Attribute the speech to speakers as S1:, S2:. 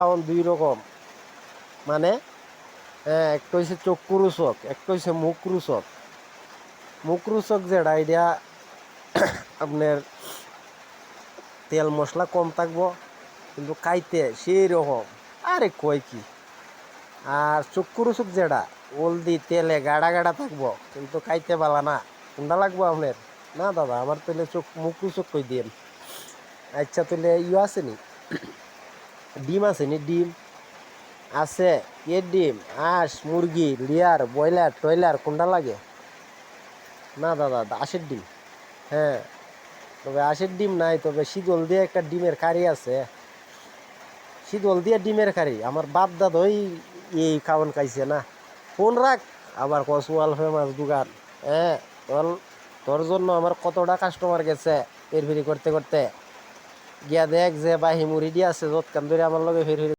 S1: এখন দুই রকম, মানে হ্যাঁ, একটা হচ্ছে চক্ষুরুচক, একটা হচ্ছে মুখরুচক। মুখরুচক যেটা এটা আপনার তেল মশলা কম থাকবো, কিন্তু খাইতে সেই রকম, আরে কয় কি। আর চক্ষুরুচক যেটা দি তেলে গাড়া গাড়া থাকবো, কিন্তু খাইতে পালা না। কোনটা লাগবো আপনার? না দাদা, আমার তাহলে মুখরুচক কই দিন। আচ্ছা, তাহলে আছে নি, ডিম আছে নি? ডিম আছে? এর ডিম, হাঁস, মুরগি, লিয়ার, ব্রয়লার টয়লার কোনটা লাগে? না দাদা, হাঁসের ডিম। হ্যাঁ, তবে হাঁসের ডিম নাই, তবে শীতল দিয়ে একটা ডিমের কারি আছে। শীতল দিয়ে ডিমের কারি আমার বাপ দাদাই এই খাওয়ান খাইছে না। ফোন রাখ, আবার কসওয়াল ফেমাস দোকান। হ্যাঁ, তোর তোর জন্য আমার কতটা কাস্টমার গেছে ফেরি করতে করতে। গিয়া দেখ যে বাহি মুড়ি দিয়ে আছে যৎকান ধরে আমার লগে ফের